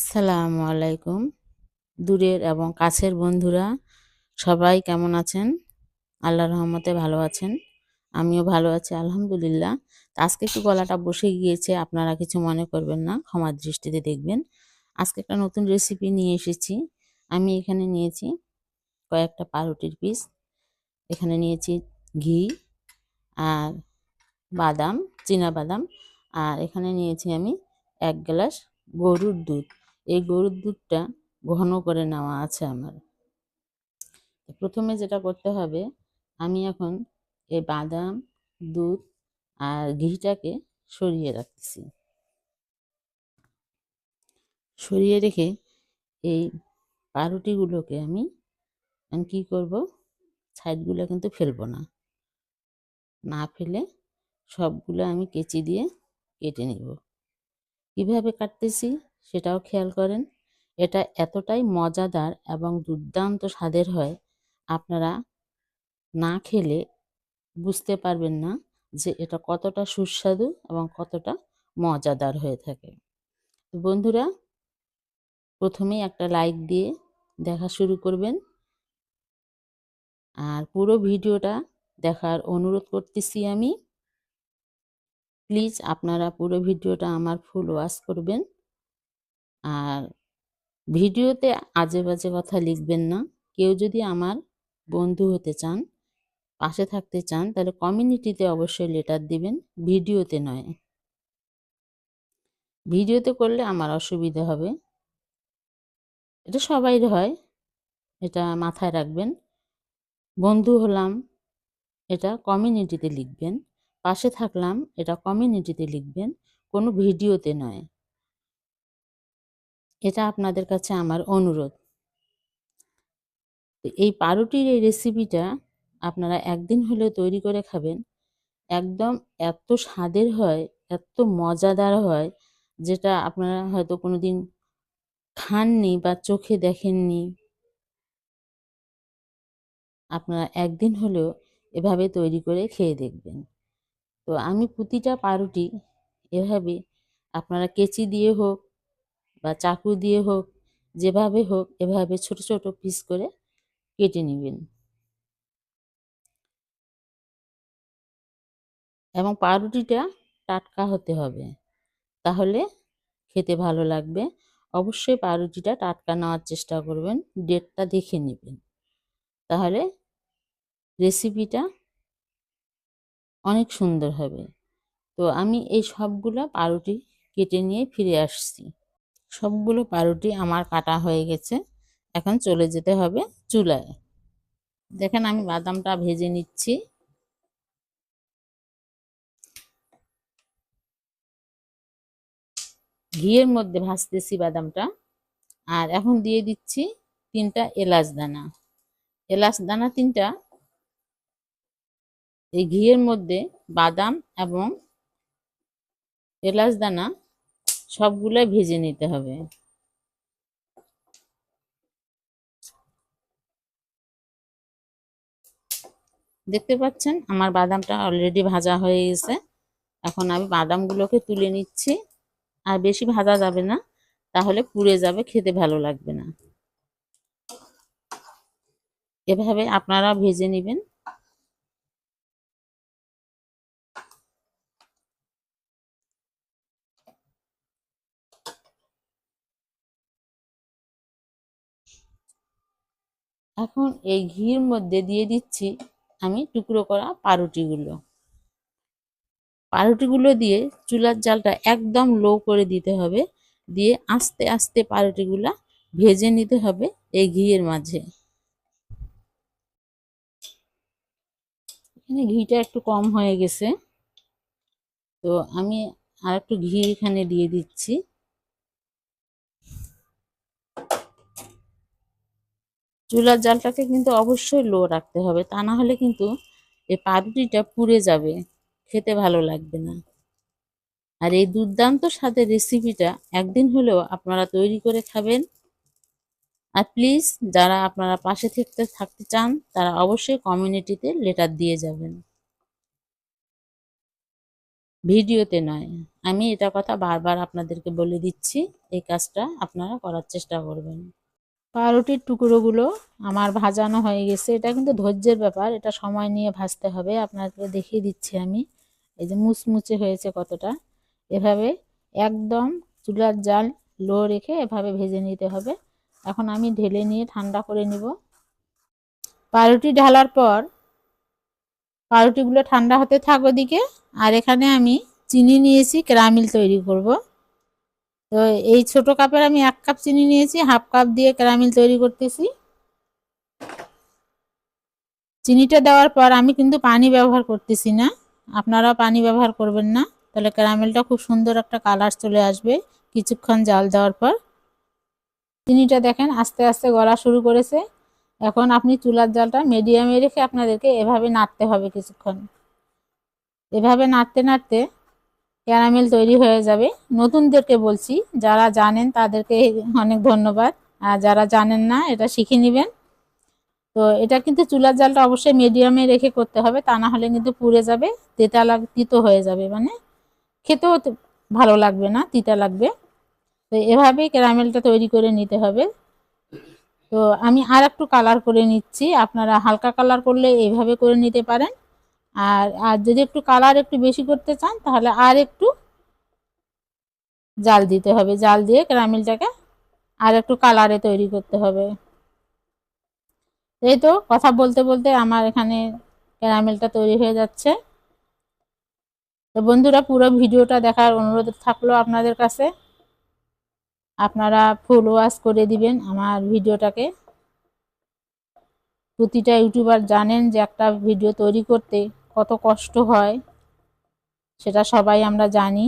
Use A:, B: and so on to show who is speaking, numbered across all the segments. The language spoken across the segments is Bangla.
A: আসসালামু আলাইকুম। দূরের এবং কাছের বন্ধুরা সবাই কেমন আছেন? আল্লাহর রহমতে ভালো আছেন। আমিও ভালো আছি আলহামদুলিল্লাহ। তো আজকে একটু গলাটা বসে গিয়েছে, আপনারা কিছু মনে করবেন না, ক্ষমার দৃষ্টিতে দেখবেন। আজকে একটা নতুন রেসিপি নিয়ে এসেছি। আমি এখানে নিয়েছি কয়েকটা পাউরুটির পিস, এখানে নিয়েছি ঘি আর বাদাম, চীনাবাদাম, আর এখানে নিয়েছি আমি ১ গ্লাস গরুর দুধ। এই গরুর দুধটা ঘন করে নেওয়া আছে আমার। প্রথমে যেটা করতে হবে, আমি এখন এই বাদাম, দুধ আর ঘিটাকে সরিয়ে রাখতেছি। সরিয়ে রেখে এই পাউরুটিগুলোকে আমি কি করব, সাইডগুলো কিন্তু ফেলবো না, না ফেলে সবগুলো আমি কেচি দিয়ে কেটে নিব। কিভাবে কাটতেছি সেটাও খেয়াল করেন। এটা এতটাই মজাদার এবং দুর্দান্ত স্বাদের হয়, আপনারা না খেলে বুঝতে পারবেন না যে এটা কতটা সুস্বাদু এবং কতটা মজাদার হয়ে থাকে। তো বন্ধুরা, প্রথমেই একটা লাইক দিয়ে দেখা শুরু করবেন, আর পুরো ভিডিওটা দেখার অনুরোধ করতেছি আমি। প্লিজ আপনারা পুরো ভিডিওটা আমার ফুল ওয়াচ করবেন, আর ভিডিওতে আজে বাজে কথা লিখবেন না। কেউ যদি আমার বন্ধু হতে চান, পাশে থাকতে চান, তাহলে কমিউনিটিতে অবশ্যই লেটার দিবেন, ভিডিওতে নয়। ভিডিওতে করলে আমার অসুবিধা হবে, এটা সবাইর হয়, এটা মাথায় রাখবেন। বন্ধু হলাম এটা কমিউনিটিতে লিখবেন, পাশে থাকলাম এটা কমিউনিটিতে লিখবেন, কোনো ভিডিওতে নয়। এটা আপনাদের কাছে আমার অনুরোধ। তো এই পাউরুটির এই রেসিপিটা আপনারা একদিন হলেও তৈরি করে খাবেন। একদম এত স্বাদের হয়, এত মজাদার হয়, যেটা আপনারা হয়তো কোনোদিন খাননি বা চোখে দেখেননি। আপনারা একদিন হলেও এভাবে তৈরি করে খেয়ে দেখবেন। তো আমি প্রতিটা পাউরুটি এভাবে, আপনারা কেচি দিয়ে হোক বা চাকু দিয়ে হোক, যেভাবে হোক এভাবে ছোট ছোট পিস করে কেটে নেবেন। এবং পাউরুটিটা টাটকা হতে হবে, তাহলে খেতে ভালো লাগবে। অবশ্যই পাউরুটিটা টাটকা নেওয়ার চেষ্টা করবেন, ডেটটা দেখে নেবেন, তাহলে রেসিপিটা অনেক সুন্দর হবে। তো আমি এই সবগুলো পাউরুটি কেটে নিয়ে ফিরে আসছি। সবগুলো পাউরুটি আমার কাটা হয়ে গেছে, এখন চলে যেতে হবে চুলায়। দেখেন আমি বাদামটা ভেজে নিচ্ছি। ঘিয়ের মধ্যে ভাজতেছি বাদামটা। আর এখন দিয়ে দিচ্ছি 3টা এলাচ দানা। এলাচ দানা 3টা এই ঘিয়ের মধ্যে, বাদাম এবং এলাচ দানা সবগুলো ভেজে নিতে হবে। দেখতে পাচ্ছেন আমার বাদামটা অলরেডি ভাজা হয়ে গেছে। এখন আমি বাদামগুলোকে তুলে নিচ্ছি। আর বেশি ভাজা যাবে না, তাহলে পুড়ে যাবে, খেতে ভালো লাগবে না। এভাবে আপনারা ভেজে নেবেন। এখন এই ঘির মধ্যে দিয়ে দিচ্ছি আমি টুকরো করা পাউরুটিগুলো। পাউরুটিগুলো দিয়ে চুলার জালটা একদম লো করে দিতে হবে, দিয়ে আস্তে আস্তে পাউরুটিগুলা ভেজে নিতে হবে এই ঘিয়ের মাঝে। এখানে ঘিটা একটু কম হয়ে গেছে, তো আমি আর একটু ঘি এখানে দিয়ে দিচ্ছি। চুলার জালটাকে কিন্তু অবশ্যই লো রাখতে হবে, তা না হলে কিন্তু এই পাউরুটিটা পুড়ে যাবে, খেতে ভালো লাগবে না। আর এই দুর্দান্ত স্বাদের রেসিপিটা একদিন হলেও আপনারা তৈরি করে খাবেন। আর প্লিজ, যারা আপনারা পাশে থাকতে চান, তারা অবশ্যই কমিউনিটিতে লেটার দিয়ে যাবেন। ভিডিওতে নয়। আমি এটা কথা বারবার আপনাদেরকে বলে দিচ্ছি, এই কাজটা আপনারা করার চেষ্টা করবেন। পাউরুটির টুকরোগুলো আমার ভাজানো হয়ে গেছে। এটা কিন্তু ধৈর্যের ব্যাপার, এটা সময় নিয়ে ভাজতে হবে। আপনাকে দেখিয়ে দিচ্ছি আমি। এই যে মুচমুচে হয়েছে কতটা, এভাবে একদম চুলার জাল লো রেখে এভাবে ভেজে নিতে হবে। এখন আমি ঢেলে নিয়ে ঠান্ডা করে নিব। পাউরুটি ঢালার পর পাউরুটিগুলো ঠান্ডা হতে থাক ওদিকে। আর এখানে আমি চিনি নিয়েছি, ক্যারামেল তৈরি করব। তো এই ছোট কাপের আমি 1 কাপ চিনি নিয়েছি, হাফ কাপ দিয়ে ক্যারামেল তৈরি করতেছি। চিনিটা দেওয়ার পর আমি কিন্তু পানি ব্যবহার করতেছি না, আপনারাও পানি ব্যবহার করবেন না, তাহলে ক্যারামেলটা খুব সুন্দর একটা কালার চলে আসবে কিছুক্ষণ জাল দেওয়ার পর। চিনিটা দেখেন আস্তে আস্তে গলা শুরু করেছে। এখন আপনি চুলার জালটা মিডিয়ামে রেখে আপনাদেরকে এভাবে নাড়তে হবে কিছুক্ষণ। এভাবে নাড়তে নাড়তে ক্যারামেল তৈরি হয়ে যাবে। নতুনদেরকে বলছি, যারা জানেন তাদেরকে অনেক ধন্যবাদ, আর যারা জানেন না এটা শিখে নেবেন। তো এটা কিন্তু চুলার জালটা অবশ্যই মিডিয়ামে রেখে করতে হবে, তা না হলে কিন্তু পুড়ে যাবে, তিতো হয়ে যাবে, মানে খেতেও ভালো লাগবে না, তিতা লাগবে। তো এভাবেই ক্যারামেলটা তৈরি করে নিতে হবে। তো আমি আর একটু কালার করে নিচ্ছি, আপনারা হালকা কালার করলে এইভাবে করে নিতে পারেন। আর যদি একটু কালার একটু বেশি করতে চান তাহলে আর একটু জাল দিতে হবে, জাল দিয়ে ক্যারামেলটাকে আর একটু কালারে তৈরি করতে হবে। এই তো কথা বলতে বলতে আমার এখানে ক্যারামেলটা তৈরি হয়ে যাচ্ছে। তো বন্ধুরা, পুরো ভিডিওটা দেখার অনুরোধ থাকলো আপনাদের কাছে, আপনারা ফুল ওয়াচ করে দিবেন আমার ভিডিওটাকে। প্রতিটা ইউটিউবার জানেন যে একটা ভিডিও তৈরি করতে কত কষ্ট হয়, সেটা সবাই আমরা জানি।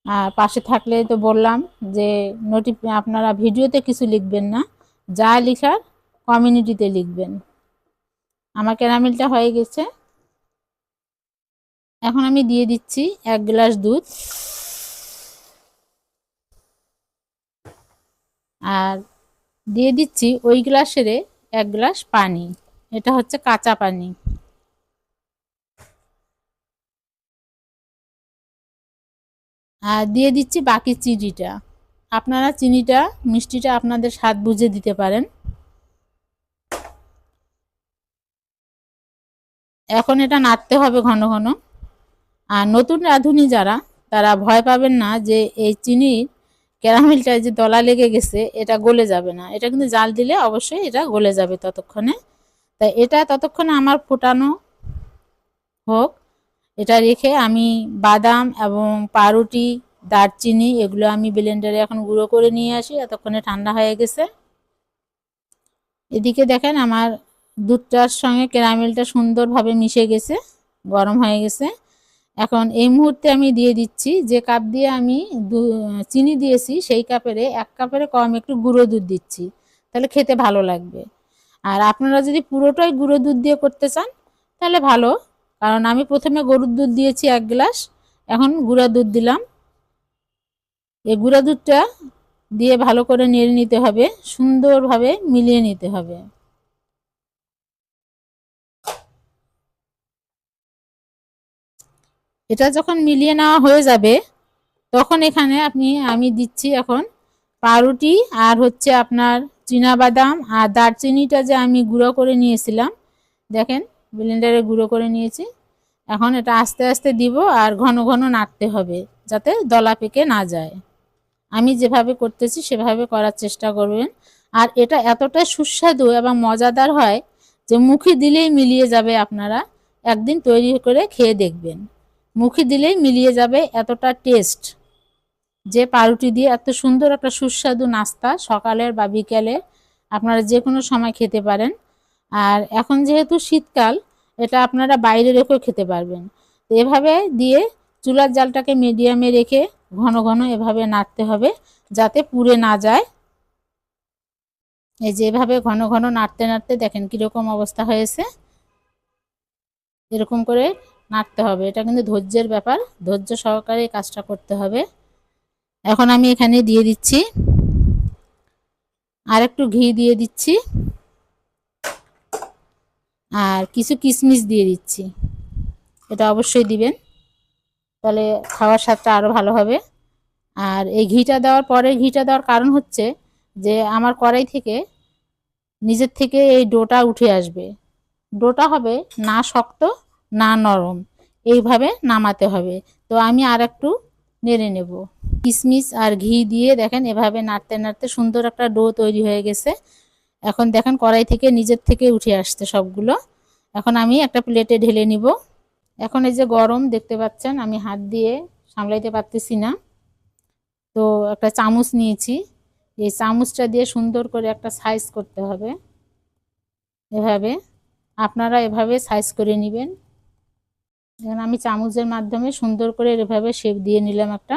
A: আর পাশে থাকলে তো বললাম যে আপনারা ভিডিওতে কিছু লিখবেন না, যা লেখার কমিউনিটিতে লিখবেন। আমার ক্যারামেলটা হয়ে গেছে। এখন আমি দিয়ে দিচ্ছি 1 গ্লাস দুধ, আর দিয়ে দিচ্ছি ওই গ্লাসের 1 গ্লাস পানি, এটা হচ্ছে কাঁচা পানি। আর দিয়ে দিচ্ছি বাকি চিনিটা। আপনারা চিনিটা মিষ্টিটা আপনাদের স্বাদ বুঝে দিতে পারেন। এখন এটা নাড়তে হবে ঘন ঘন। আর নতুন রাঁধুনি যারা, তারা ভয় পাবেন না যে এই চিনির ক্যারামেলটায় যে দলা লেগে গেছে, এটা গলে যাবে না। এটা কিন্তু জাল দিলে অবশ্যই এটা গলে যাবে ততক্ষণে। তাই এটা ততক্ষণে আমার ফোটানো হোক। এটা রেখে আমি বাদাম এবং পাউরুটি, দারচিনি এগুলো আমি ব্লেন্ডারে এখন গুঁড়ো করে নিয়ে আসি, এতক্ষণে ঠান্ডা হয়ে গেছে। এদিকে দেখেন আমার দুধটার সঙ্গে ক্যারামেলটা সুন্দরভাবে মিশে গেছে, গরম হয়ে গেছে। এখন এই মুহূর্তে আমি দিয়ে দিচ্ছি, যে কাপ দিয়ে আমি চিনি দিয়েছি সেই কাপের 1 কাপের কম একটু গুঁড়ো দুধ দিচ্ছি, তাহলে খেতে ভালো লাগবে। আর আপনারা যদি পুরোটাই গুঁড়ো দুধ দিয়ে করতে চান তাহলে ভালো, কারণ আমি প্রথমে গরুর দুধ দিয়েছি 1 গ্লাস, এখন গুঁড়া দুধ দিলাম। এই গুঁড়া দুধটা দিয়ে ভালো করে নেড়ে নিতে হবে, সুন্দরভাবে মিলিয়ে নিতে হবে। এটা যখন মিলিয়ে নেওয়া হয়ে যাবে, তখন এখানে আমি দিচ্ছি এখন পাউরুটি, আর হচ্ছে আপনার বাদাম আর দারচিনিটা যে আমি গুঁড়ো করে নিয়েছিলাম, দেখেন ব্লেন্ডারে গুঁড়ো করে নিয়েছি। এখন এটা আস্তে আস্তে দিব, আর ঘন ঘন নাড়তে হবে যাতে দলা পেকে না যায়। আমি যেভাবে করতেছি সেভাবে করার চেষ্টা করবেন। আর এটা এতটা সুস্বাদু এবং মজাদার হয় যে মুখে দিলেই মিলিয়ে যাবে। আপনারা একদিন তৈরি করে খেয়ে দেখবেন, মুখে দিলেই মিলিয়ে যাবে, এতটা টেস্ট। যে পাউরুটি দিয়ে এত সুন্দর একটা সুস্বাদু নাস্তা সকালের বা বিকেলে আপনারা যে কোনো সময় খেতে পারেন। আর এখন যেহেতু শীতকাল, এটা আপনারা বাইরে রেখেও খেতে পারবেন। তো এভাবে দিয়ে চুলার জালটাকে মিডিয়ামে রেখে ঘন ঘন এভাবে নাড়তে হবে যাতে পুড়ে না যায়। এই যে এভাবে ঘন ঘন নাড়তে নাড়তে দেখেন কীরকম অবস্থা হয়েছে, এরকম করে নাড়তে হবে। এটা কিন্তু ধৈর্যের ব্যাপার, ধৈর্য সহকারে এই কাজটা করতে হবে। এখন আমি এখানে দিয়ে দিচ্ছি আর একটু ঘি দিয়ে দিচ্ছি, আর কিছু কিশমিশ দিয়ে দিচ্ছি, এটা অবশ্যই দিবেন। তাহলে খাওয়ার স্বাদটা আরও ভালো হবে। আর এই ঘিটা দেওয়ার পরে, ঘিটা দেওয়ার কারণ হচ্ছে যে আমার কড়াই থেকে নিজের থেকে এই ডোটা উঠে আসবে। ডোটা হবে না শক্ত না নরম, এইভাবে নামাতে হবে। তো আমি আর একটু নেড়ে নেব। কিশমিশ আর ঘি দিয়ে দেখেন এভাবে নাড়তে নাড়তে সুন্দর একটা ডো তৈরি হয়ে গেছে। এখন দেখেন কড়াই থেকে নিজের থেকে উঠে আসছে সবগুলো। এখন আমি একটা প্লেটে ঢেলে নিব। এখন এই যে গরম দেখতে পাচ্ছেন, আমি হাত দিয়ে সামলাইতে পারতেছি না, তো একটা চামচ নিয়েছি। এই চামচটা দিয়ে সুন্দর করে একটা সাইজ করতে হবে। এভাবে আপনারা এভাবে সাইজ করে নেবেন। এখন আমি চামচের মাধ্যমে সুন্দর করে এভাবে শেপ দিয়ে নিলাম একটা।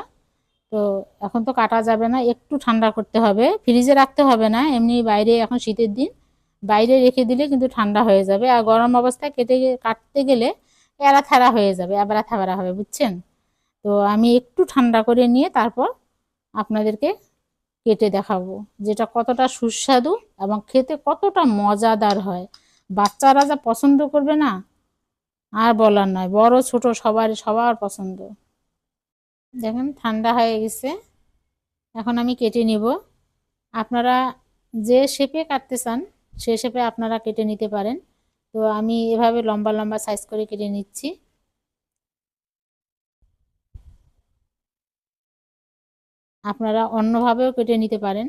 A: তো এখন তো কাটা যাবে না, একটু ঠান্ডা করতে হবে, ফ্রিজে রাখতে হবে না, এমনি বাইরে, এখন শীতের দিন বাইরে রেখে দিলে কিন্তু ঠান্ডা হয়ে যাবে। আর গরম অবস্থায় কাটতে গেলে এড়া থাড়া হয়ে যাবে, আবড়া থাবড়া হবে, বুঝছেন? তো আমি একটু ঠান্ডা করে নিয়ে তারপর আপনাদেরকে কেটে দেখাবো যেটা কতটা সুস্বাদু এবং খেতে কতটা মজাদার হয়। বাচ্চারা যা পছন্দ করবে না, আর বলার নয়, বড় ছোট সবার পছন্দ। দেখেন ঠান্ডা হয়ে গেছে, এখন আমি কেটে নিব। আপনারা যে শেপে কাটতে চান সে শেপে আপনারা কেটে নিতে পারেন। তো আমি এভাবে লম্বা লম্বা সাইজ করে কেটে নিচ্ছি। আপনারা অন্যভাবেও কেটে নিতে পারেন।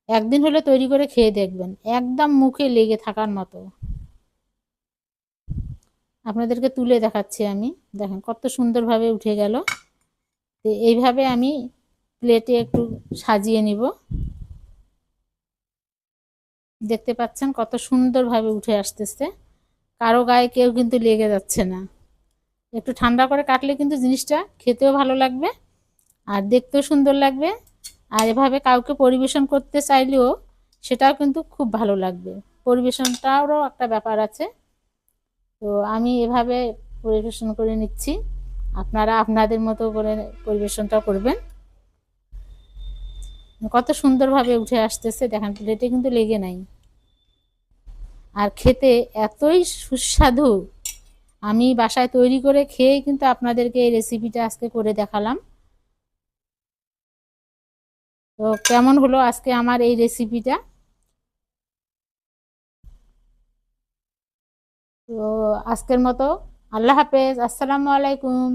A: একদিন হলে তৈরি করে খেয়ে দেখবেন, একদম মুখে লেগে থাকার মতো। আপনাদেরকে তুলে দেখাচ্ছি আমি, দেখেন কত সুন্দরভাবে উঠে গেল। তো এইভাবে আমি প্লেটে একটু সাজিয়ে নিব। দেখতে পাচ্ছেন কত সুন্দরভাবে উঠে আসতেছে, কারো গায়ে কেউ কিন্তু লেগে যাচ্ছে না। একটু ঠান্ডা করে কাটলে কিন্তু জিনিসটা খেতেও ভালো লাগবে আর দেখতেও সুন্দর লাগবে। আর এভাবে কাউকে পরিবেশন করতে চাইলেও সেটাও কিন্তু খুব ভালো লাগবে। পরিবেশনটারও একটা ব্যাপার আছে। তো আমি এভাবে পরিবেশন করে নিচ্ছি, আপনারা আপনাদের মতো করে পরিবেশনটা করবেন। কত সুন্দরভাবে উঠে আসতেছে দেখেন, প্লেটে কিন্তু লেগে নাই। আর খেতে এতই সুস্বাদু, আমি বাসায় তৈরি করে খেয়েই কিন্তু আপনাদেরকে এই রেসিপিটা আজকে করে দেখালাম। তো কেমন হলো আজকে আমার এই রেসিপিটা? তো আজকের মতো আল্লাহ হাফেজ, আসসালামু আলাইকুম।